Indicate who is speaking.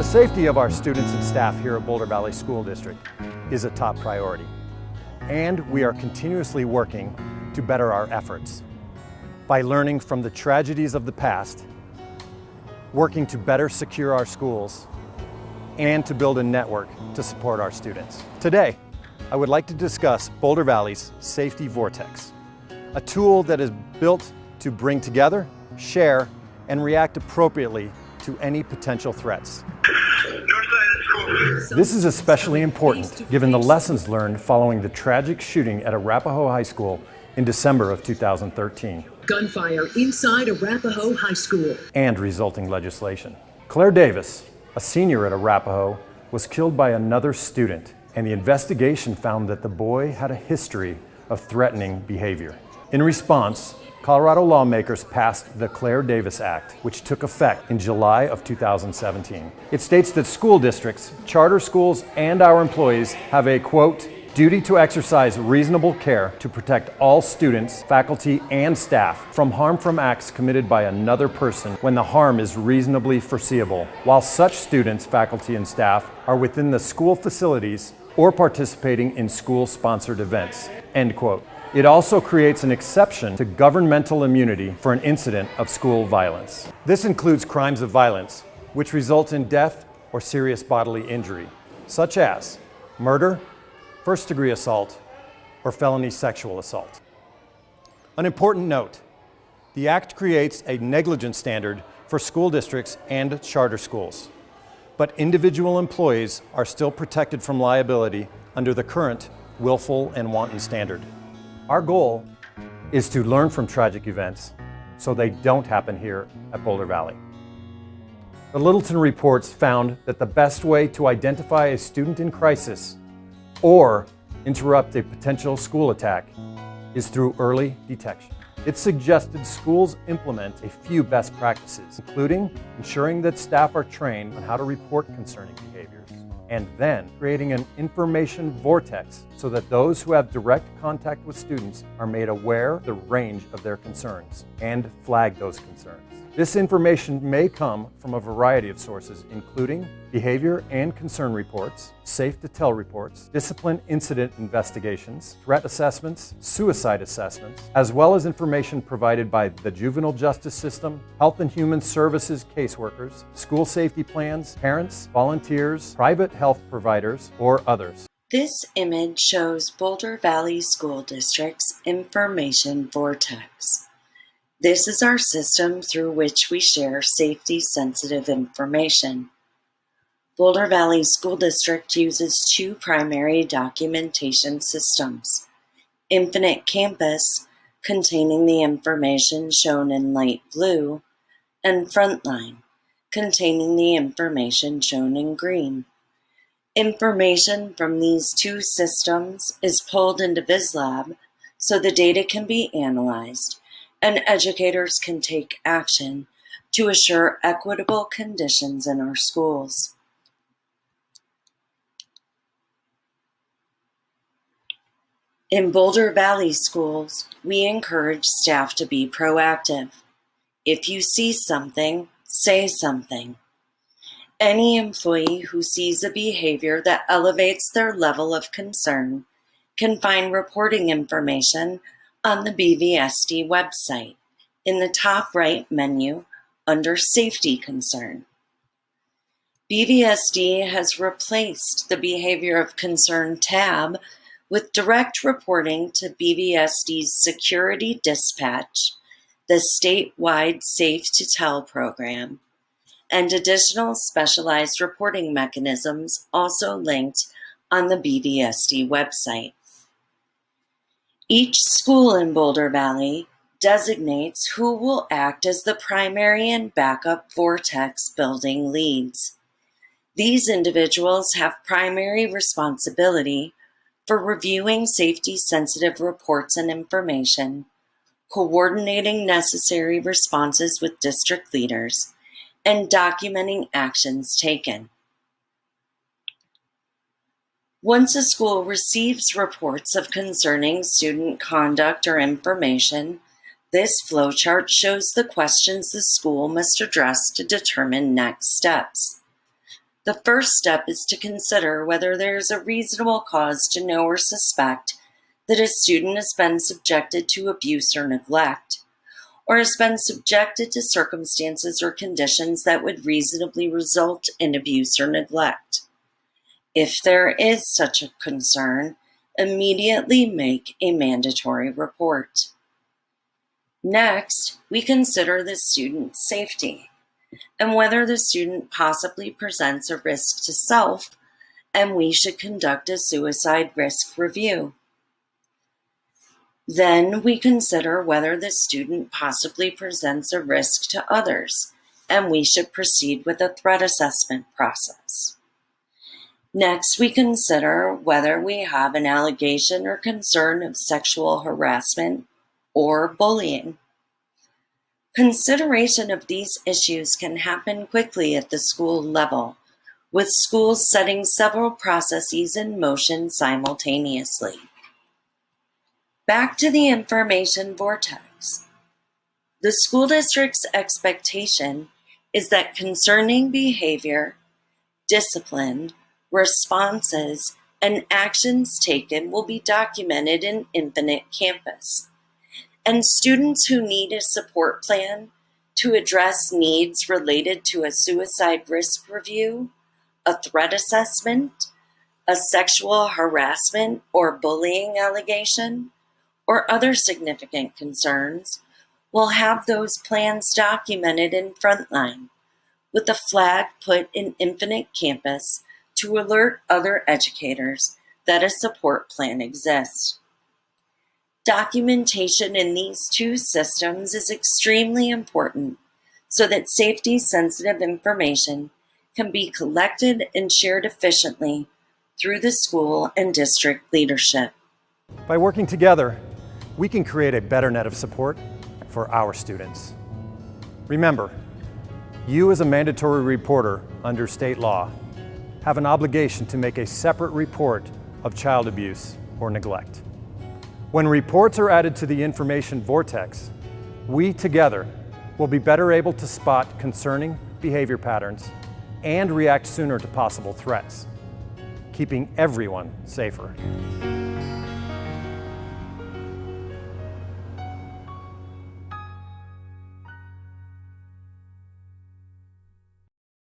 Speaker 1: safety of our students and staff here at Boulder Valley School District is a top priority, and we are continuously working to better our efforts by learning from the tragedies of the past, working to better secure our schools, and to build a network to support our students. Today, I would like to discuss Boulder Valley's Safety Vortex, a tool that is built to bring together, share, and react appropriately to any potential threats. This is especially important given the lessons learned following the tragic shooting at Arapahoe High School in December of 2013.
Speaker 2: Gunfire inside Arapahoe High School.
Speaker 1: And resulting legislation. Claire Davis, a senior at Arapahoe, was killed by another student, and the investigation found that the boy had a history of threatening behavior. In response, Colorado lawmakers passed the Claire Davis Act, which took effect in July of 2017. It states that school districts, charter schools, and our employees have a, quote, duty to exercise reasonable care to protect all students, faculty, and staff from harm from acts committed by another person when the harm is reasonably foreseeable, while such students, faculty, and staff are within the school facilities or participating in school-sponsored events, end quote. It also creates an exception to governmental immunity for an incident of school violence. This includes crimes of violence, which result in death or serious bodily injury, such as murder, first-degree assault, or felony sexual assault. An important note, the Act creates a negligence standard for school districts and charter schools, but individual employees are still protected from liability under the current willful and wanton standard. Our goal is to learn from tragic events so they don't happen here at Boulder Valley. The Littleton reports found that the best way to identify a student in crisis or interrupt a potential school attack is through early detection. It suggested schools implement a few best practices, including ensuring that staff are trained on how to report concerning behaviors, and then creating an information vortex so that those who have direct contact with students are made aware of the range of their concerns and flag those concerns. This information may come from a variety of sources, including behavior and concern reports, safe to tell reports, discipline incident investigations, threat assessments, suicide assessments, as well as information provided by the juvenile justice system, health and human services caseworkers, school safety plans, parents, volunteers, private health providers, or others.
Speaker 3: This image shows Boulder Valley School District's Information Vortex. This is our system through which we share safety-sensitive information. Boulder Valley School District uses two primary documentation systems: Infinite Campus, containing the information shown in light blue, and Frontline, containing the information shown in green. Information from these two systems is pulled into VizLab so the data can be analyzed and educators can take action to assure equitable conditions in our schools. In Boulder Valley schools, we encourage staff to be proactive. If you see something, say something. Any employee who sees a behavior that elevates their level of concern can find reporting information on the BVSD website in the top right menu under Safety Concern. BVSD has replaced the Behavior of Concern tab with direct reporting to BVSD's Security Dispatch, the statewide Safe to Tell program, and additional specialized reporting mechanisms also linked on the BVSD website. Each school in Boulder Valley designates who will act as the primary and backup vortex building leads. These individuals have primary responsibility for reviewing safety-sensitive reports and information, coordinating necessary responses with district leaders, and documenting actions taken. Once a school receives reports of concerning student conduct or information, this flowchart shows the questions the school must address to determine next steps. The first step is to consider whether there is a reasonable cause to know or suspect that a student has been subjected to abuse or neglect, or has been subjected to circumstances or conditions that would reasonably result in abuse or neglect. If there is such a concern, immediately make a mandatory report. Next, we consider the student's safety and whether the student possibly presents a risk to self, and we should conduct a suicide risk review. Then we consider whether the student possibly presents a risk to others, and we should proceed with a threat assessment process. Next, we consider whether we have an allegation or concern of sexual harassment or bullying. Consideration of these issues can happen quickly at the school level, with schools setting several processes in motion simultaneously. Back to the information vortex. The school district's expectation is that concerning behavior, discipline, responses, and actions taken will be documented in Infinite Campus. And students who need a support plan to address needs related to a suicide risk review, a threat assessment, a sexual harassment or bullying allegation, or other significant concerns, will have those plans documented in Frontline, with a flag put in Infinite Campus to alert other educators that a support plan exists. Documentation in these two systems is extremely important so that safety-sensitive information can be collected and shared efficiently through the school and district leadership.
Speaker 1: By working together, we can create a better net of support for our students. Remember, you as a mandatory reporter under state law have an obligation to make a separate report of child abuse or neglect. When reports are added to the information vortex, we together will be better able to spot concerning behavior patterns and react sooner to possible threats, keeping everyone safer.